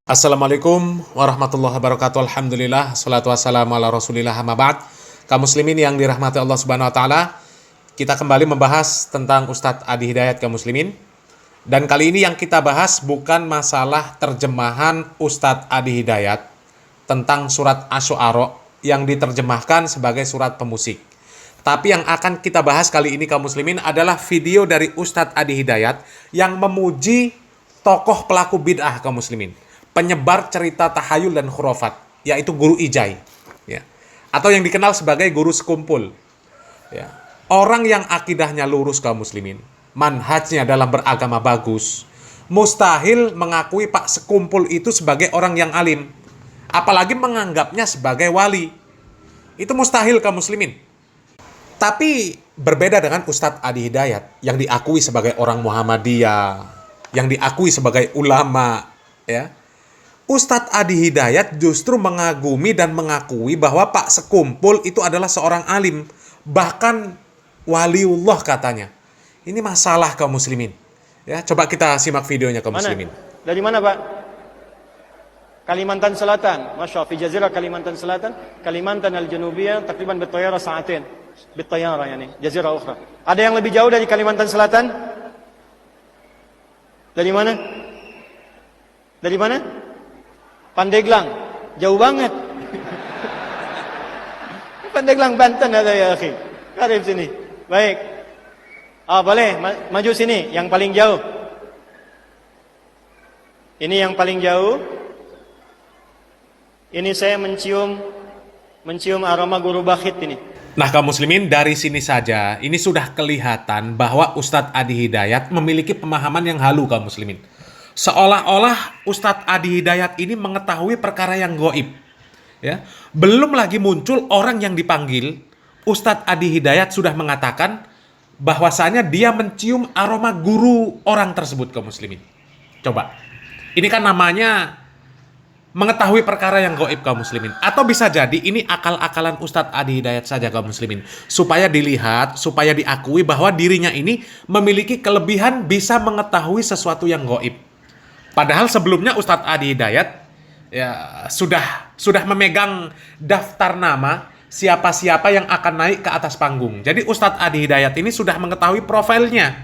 Assalamualaikum warahmatullahi wabarakatuh. Alhamdulillah, salatu wassalamu ala rasulillah, amma ba'd. Kaum muslimin yang dirahmati Allah subhanahu wa ta'ala, kita kembali membahas tentang Ustadz Adi Hidayat kaum muslimin. Dan kali ini yang kita bahas bukan masalah terjemahan Ustadz Adi Hidayat tentang surat Asy-Syu'ara yang diterjemahkan sebagai surat pemusik. Tapi yang akan kita bahas kali ini kaum muslimin adalah video dari Ustadz Adi Hidayat yang memuji tokoh pelaku bid'ah kaum muslimin, penyebar cerita tahayul dan khurafat, yaitu Guru Ijai, ya, atau yang dikenal sebagai guru sekumpul, ya. Orang yang akidahnya lurus kaum muslimin, manhajnya dalam beragama bagus, mustahil mengakui Pak Sekumpul itu sebagai orang yang alim, apalagi menganggapnya sebagai wali. Itu mustahil kaum muslimin. Tapi berbeda dengan Ustadz Adi Hidayat yang diakui sebagai orang Muhammadiyah, yang diakui sebagai ulama, ya. Ustadz Adi Hidayat justru mengagumi dan mengakui bahwa Pak Sekumpul itu adalah seorang alim, bahkan waliullah katanya. Ini masalah kaum muslimin. Ya, coba kita simak videonya kaum muslimin. Dari mana, Pak? Kalimantan Selatan. Masya Allah, fi jazirah Kalimantan Selatan, Kalimantan Al-Janubiyah, takriban bitayara sa'atin. Bitayara yani, jazirah ukhra. Ada yang lebih jauh dari Kalimantan Selatan? Dari mana? Dari mana? Pandeglang, jauh banget. Pandeglang, Banten ada ya akhi. Karib sini. Baik. Boleh maju sini yang paling jauh. Ini yang paling jauh. Ini saya mencium aroma guru bakhit ini. Nah kaum muslimin, dari sini saja ini sudah kelihatan bahwa Ustadz Adi Hidayat memiliki pemahaman yang halu kaum muslimin. Seolah-olah Ustadz Adi Hidayat ini mengetahui perkara yang gaib. Ya. Belum lagi muncul orang yang dipanggil, Ustadz Adi Hidayat sudah mengatakan bahwasanya dia mencium aroma guru orang tersebut kaum muslimin. Coba, ini kan namanya mengetahui perkara yang gaib kaum muslimin. Atau bisa jadi ini akal-akalan Ustadz Adi Hidayat saja kaum muslimin. Supaya dilihat, supaya diakui bahwa dirinya ini memiliki kelebihan bisa mengetahui sesuatu yang gaib. Padahal sebelumnya Ustadz Adi Hidayat ya sudah memegang daftar nama siapa-siapa yang akan naik ke atas panggung. Jadi Ustadz Adi Hidayat ini sudah mengetahui profilnya.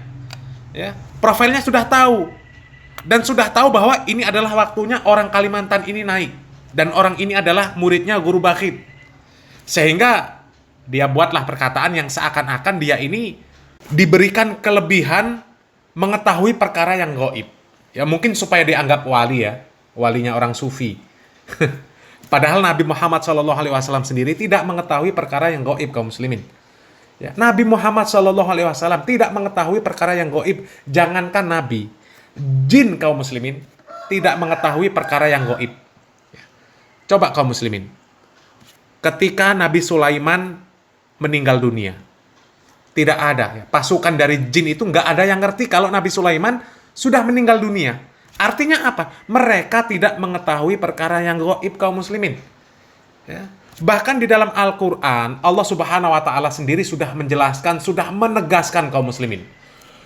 Ya, profilnya sudah tahu. Dan sudah tahu bahwa ini adalah waktunya orang Kalimantan ini naik. Dan orang ini adalah muridnya Guru Bakhit. Sehingga dia buatlah perkataan yang seakan-akan dia ini diberikan kelebihan mengetahui perkara yang gaib. Ya mungkin supaya dianggap wali ya, walinya orang sufi. Padahal Nabi Muhammad SAW sendiri tidak mengetahui perkara yang gaib kaum muslimin. Ya, Nabi Muhammad SAW tidak mengetahui perkara yang gaib. Jangankan Nabi, jin kaum muslimin tidak mengetahui perkara yang gaib. Ya. Coba kaum muslimin, ketika Nabi Sulaiman meninggal dunia, tidak ada ya, pasukan dari jin itu nggak ada yang ngerti kalau Nabi Sulaiman sudah meninggal dunia. Artinya apa? Mereka tidak mengetahui perkara yang gaib kaum muslimin. Ya. Bahkan di dalam Al-Quran, Allah Subhanahu wa Ta'ala sendiri sudah menjelaskan, sudah menegaskan kaum muslimin.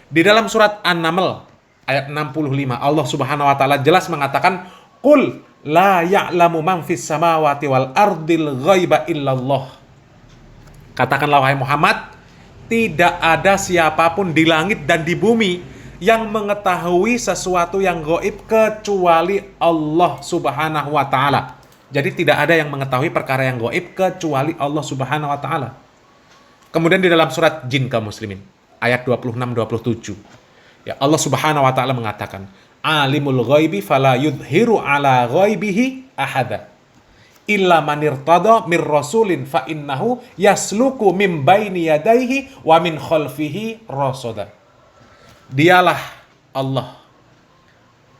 Di dalam surat An-Naml ayat 65, Allah Subhanahu wa Ta'ala jelas mengatakan, "Qul la ya'lamu man fis samawati wal ardil ghaiba illallah." Katakanlah wahai Muhammad, tidak ada siapapun di langit dan di bumi yang mengetahui sesuatu yang gaib kecuali Allah Subhanahu wa Ta'ala. Jadi tidak ada yang mengetahui perkara yang gaib kecuali Allah Subhanahu wa Ta'ala. Kemudian di dalam surat Jin kaum muslimin ayat 26-27, ya, Allah Subhanahu wa Ta'ala mengatakan, "Alimul ghaibi fala yudhiru ala ghaibihi ahada illa man irtada mir rasulin fa innahu yasluku min baini yadayhi wa min khalfihi rasada." Dialah Allah,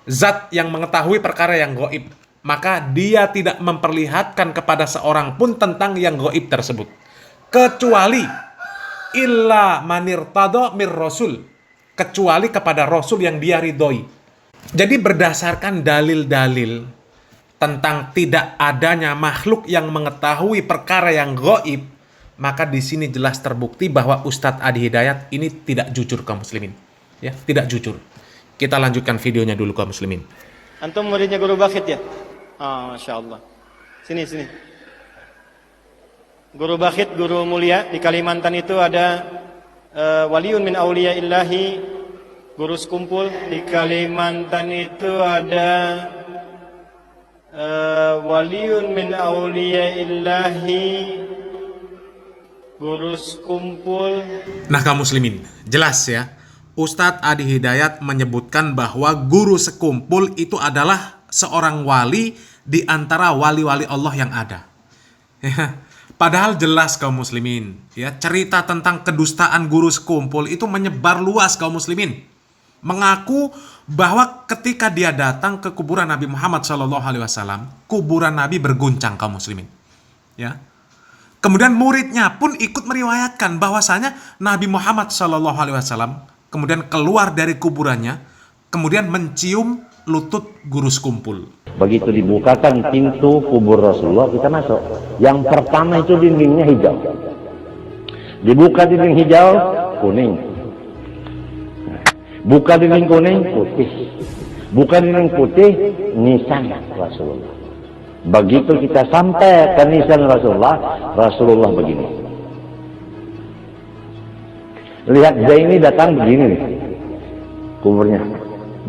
zat yang mengetahui perkara yang gaib, maka dia tidak memperlihatkan kepada seorang pun tentang yang gaib tersebut, kecuali illa manirtado mir rasul, kecuali kepada rasul yang dia ridhoi. Jadi berdasarkan dalil-dalil tentang tidak adanya makhluk yang mengetahui perkara yang gaib, maka di sini jelas terbukti bahwa Ustadz Adi Hidayat ini tidak jujur kaum muslimin. Ya, tidak jujur. Kita lanjutkan videonya dulu kaum muslimin. Antum muridnya Guru Bakhit ya? Ah, Masya Allah. Sini, sini. Guru Bakhit, guru mulia. Di Kalimantan itu ada waliun min awliya illahi, guru sekumpul. Di Kalimantan itu ada waliun min awliya illahi, guru sekumpul. Nah kaum muslimin, jelas ya, Ustadz Adi Hidayat menyebutkan bahwa guru sekumpul itu adalah seorang wali di antara wali-wali Allah yang ada. Ya, padahal jelas kaum muslimin, ya, cerita tentang kedustaan guru sekumpul itu menyebar luas kaum muslimin. Mengaku bahwa ketika dia datang ke kuburan Nabi Muhammad SAW, kuburan Nabi berguncang kaum muslimin. Ya. Kemudian muridnya pun ikut meriwayatkan bahwasanya Nabi Muhammad SAW kemudian keluar dari kuburannya, kemudian mencium lutut guru sekumpul. Begitu dibukakan pintu kubur Rasulullah, kita masuk. Yang pertama itu dindingnya hijau. Dibuka dinding hijau, kuning. Buka dinding kuning, putih. Buka dinding putih, nisan Rasulullah. Begitu kita sampai ke nisan Rasulullah, Rasulullah begini. Lihat Zaini datang begini nih, kuburnya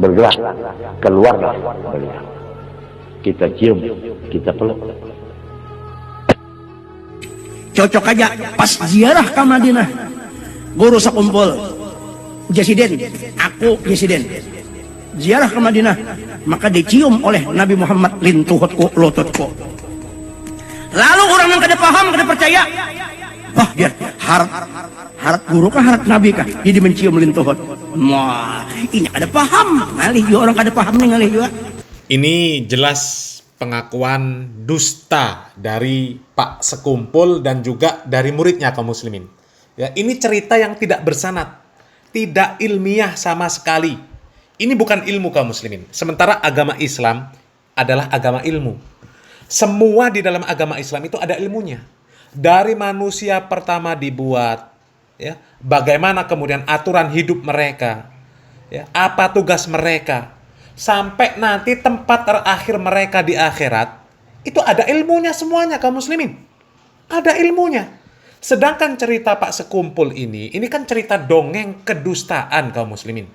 bergerak, keluarlah beliau. Kita cium, kita peluk. Cocok aja pas ziarah ke Madinah, guru sekumpul Jesiden, aku Jesiden ziarah ke Madinah, maka dicium oleh Nabi Muhammad lintuhutku, lututku. Lalu orang yang kada paham, kada percaya, wah dia harap guru kah, harap Nabi kah, jadi mencium lintuhut. Wah, ini kada paham, ngalih juga orang kada paham nih, ngalih juga. Ini jelas pengakuan dusta dari Pak Sekumpul dan juga dari muridnya kaum muslimin. Ya, ini cerita yang tidak bersanad, tidak ilmiah sama sekali. Ini bukan ilmu kaum muslimin. Sementara agama Islam adalah agama ilmu. Semua di dalam agama Islam itu ada ilmunya. Dari manusia pertama dibuat, ya, bagaimana kemudian aturan hidup mereka, ya, apa tugas mereka, sampai nanti tempat terakhir mereka di akhirat, itu ada ilmunya semuanya kaum muslimin. Ada ilmunya. Sedangkan cerita Pak Sekumpul ini kan cerita dongeng kedustaan kaum muslimin.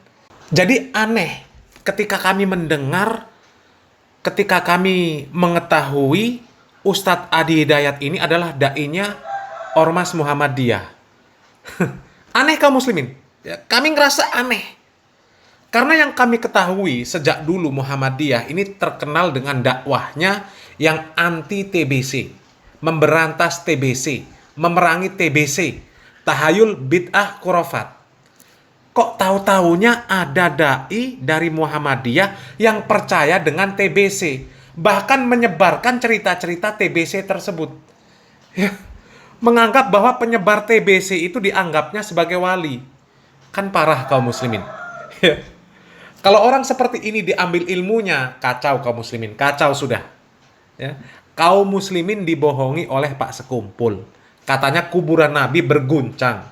Jadi aneh ketika kami mendengar, ketika kami mengetahui Ustadz Adi Hidayat ini adalah da'inya Ormas Muhammadiyah. Aneh kaum muslimin. Ya, kami ngerasa aneh. Karena yang kami ketahui sejak dulu Muhammadiyah ini terkenal dengan dakwahnya yang anti TBC, memberantas TBC, memerangi TBC, tahayul bid'ah khurafat. Kok tahu-taunya ada dai dari Muhammadiyah yang percaya dengan TBC, bahkan menyebarkan cerita-cerita TBC tersebut. Ya, menganggap bahwa penyebar TBC itu dianggapnya sebagai wali. Kan parah kaum muslimin. Ya. Kalau orang seperti ini diambil ilmunya, kacau kaum muslimin, kacau sudah. Ya. Kaum muslimin dibohongi oleh Pak Sekumpul. Katanya kuburan Nabi berguncang.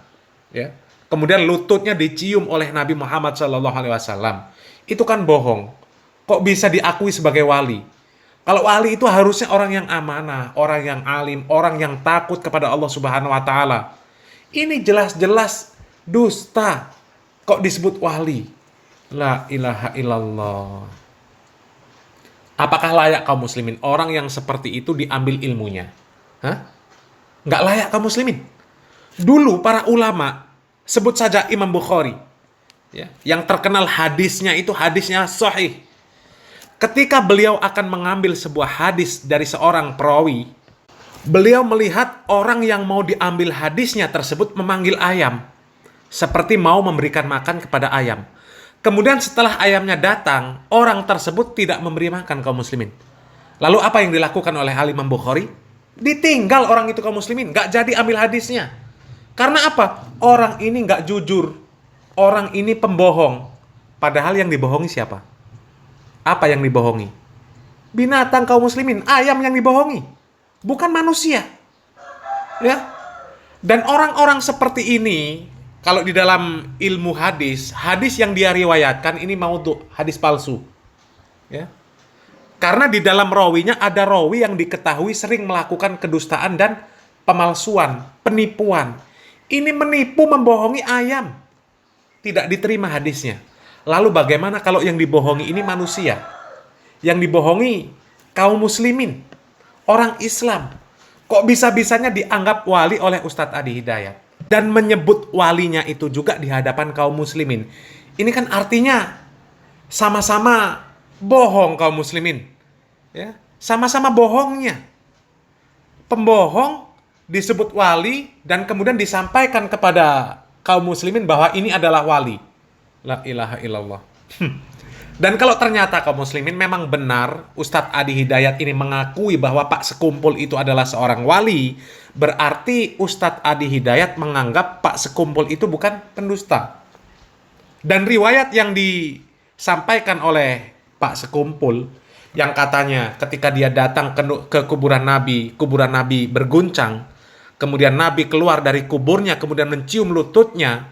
Ya. Kemudian lututnya dicium oleh Nabi Muhammad SAW. Itu kan bohong. Kok bisa diakui sebagai wali? Kalau wali itu harusnya orang yang amanah, orang yang alim, orang yang takut kepada Allah Subhanahu wa taala. Ini jelas-jelas dusta. Kok disebut wali? La ilaha illallah. Apakah layak kaum muslimin orang yang seperti itu diambil ilmunya? Hah? Nggak layak kaum muslimin. Dulu para ulama, sebut saja Imam Bukhari, ya, yang terkenal hadisnya itu hadisnya sahih. Ketika beliau akan mengambil sebuah hadis dari seorang perawi, beliau melihat orang yang mau diambil hadisnya tersebut memanggil ayam, seperti mau memberikan makan kepada ayam. Kemudian setelah ayamnya datang, orang tersebut tidak memberi makan kaum muslimin. Lalu apa yang dilakukan oleh Imam Bukhari? Ditinggal orang itu kaum muslimin, nggak jadi ambil hadisnya. Karena apa? Orang ini nggak jujur, orang ini pembohong. Padahal yang dibohongi siapa? Apa yang dibohongi? Binatang kaum muslimin, ayam yang dibohongi, bukan manusia. Ya. Dan orang-orang seperti ini, kalau di dalam ilmu hadis, hadis yang dia riwayatkan ini maudhu, hadis palsu. Ya. Karena di dalam rawinya ada rawi yang diketahui sering melakukan kedustaan dan pemalsuan, penipuan. Ini menipu, membohongi ayam. Tidak diterima hadisnya. Lalu bagaimana kalau yang dibohongi ini manusia? Yang dibohongi kaum muslimin, orang Islam. Kok bisa-bisanya dianggap wali oleh Ustadz Adi Hidayat? Dan menyebut walinya itu juga di hadapan kaum muslimin. Ini kan artinya sama-sama bohong kaum muslimin. Ya, sama-sama bohongnya. Pembohong disebut wali dan kemudian disampaikan kepada kaum muslimin bahwa ini adalah wali. La ilaha illallah. Dan kalau ternyata kaum muslimin memang benar Ustadz Adi Hidayat ini mengakui bahwa Pak Sekumpul itu adalah seorang wali, berarti Ustadz Adi Hidayat menganggap Pak Sekumpul itu bukan pendusta. Dan riwayat yang disampaikan oleh Pak Sekumpul yang katanya ketika dia datang ke kuburan Nabi berguncang, kemudian Nabi keluar dari kuburnya kemudian mencium lututnya,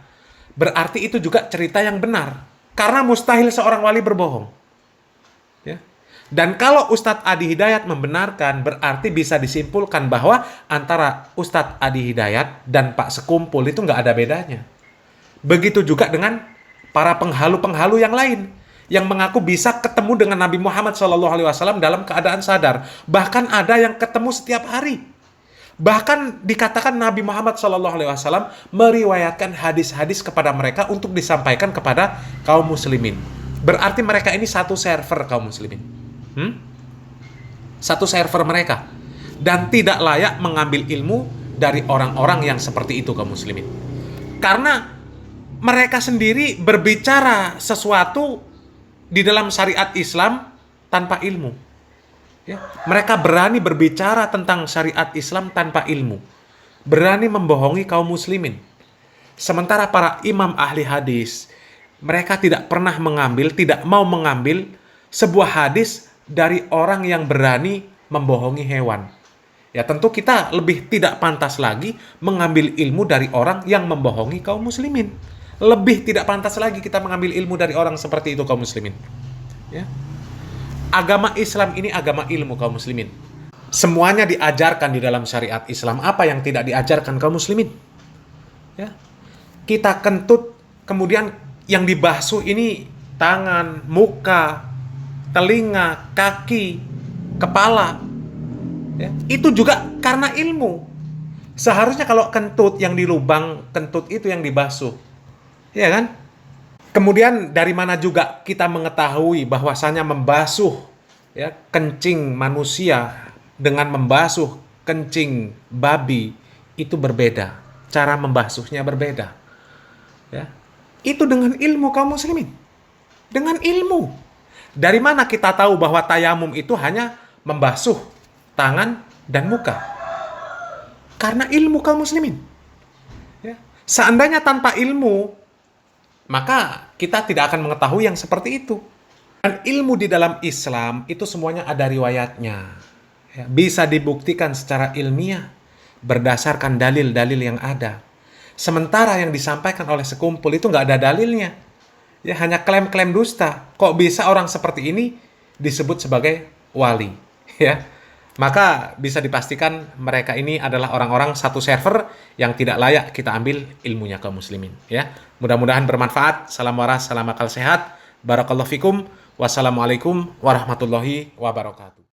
berarti itu juga cerita yang benar. Karena mustahil seorang wali berbohong. Ya. Dan kalau Ustadz Adi Hidayat membenarkan, berarti bisa disimpulkan bahwa antara Ustadz Adi Hidayat dan Pak Sekumpul itu nggak ada bedanya. Begitu juga dengan para penghalu-penghalu yang lain, yang mengaku bisa ketemu dengan Nabi Muhammad SAW dalam keadaan sadar. Bahkan ada yang ketemu setiap hari. Bahkan dikatakan Nabi Muhammad SAW meriwayatkan hadis-hadis kepada mereka untuk disampaikan kepada kaum muslimin. Berarti mereka ini satu server kaum muslimin. Satu server mereka. Dan tidak layak mengambil ilmu dari orang-orang yang seperti itu kaum muslimin. Karena mereka sendiri berbicara sesuatu di dalam syariat Islam tanpa ilmu. Ya, mereka berani berbicara tentang syariat Islam tanpa ilmu. Berani membohongi kaum muslimin. Sementara para imam ahli hadis, mereka tidak pernah mengambil, tidak mau mengambil sebuah hadis dari orang yang berani membohongi hewan. Ya tentu kita lebih tidak pantas lagi mengambil ilmu dari orang yang membohongi kaum muslimin. Lebih tidak pantas lagi kita mengambil ilmu dari orang seperti itu kaum muslimin. Ya. Agama Islam ini agama ilmu kaum muslimin. Semuanya diajarkan di dalam syariat Islam. Apa yang tidak diajarkan kaum muslimin? Ya. Kita kentut, kemudian yang dibasuh ini tangan, muka, telinga, kaki, kepala. Ya. Itu juga karena ilmu. Seharusnya kalau kentut yang di lubang kentut itu yang dibasuh. Ya kan? Kemudian dari mana juga kita mengetahui bahwasanya membasuh ya, kencing manusia dengan membasuh kencing babi itu berbeda. Cara membasuhnya berbeda. Ya. Itu dengan ilmu kaum muslimin. Dengan ilmu. Dari mana kita tahu bahwa tayamum itu hanya membasuh tangan dan muka? Karena ilmu kaum muslimin. Ya. Seandainya tanpa ilmu, maka kita tidak akan mengetahui yang seperti itu. Dan ilmu di dalam Islam itu semuanya ada riwayatnya. Ya, bisa dibuktikan secara ilmiah berdasarkan dalil-dalil yang ada. Sementara yang disampaikan oleh Sekumpul itu nggak ada dalilnya. Ya, hanya klaim-klaim dusta. Kok bisa orang seperti ini disebut sebagai wali? Ya. Maka bisa dipastikan mereka ini adalah orang-orang satu server yang tidak layak kita ambil ilmunya kaum muslimin. Ya, mudah-mudahan bermanfaat. Salam waras, salam akal sehat. Barakallahu fikum. Wassalamualaikum warahmatullahi wabarakatuh.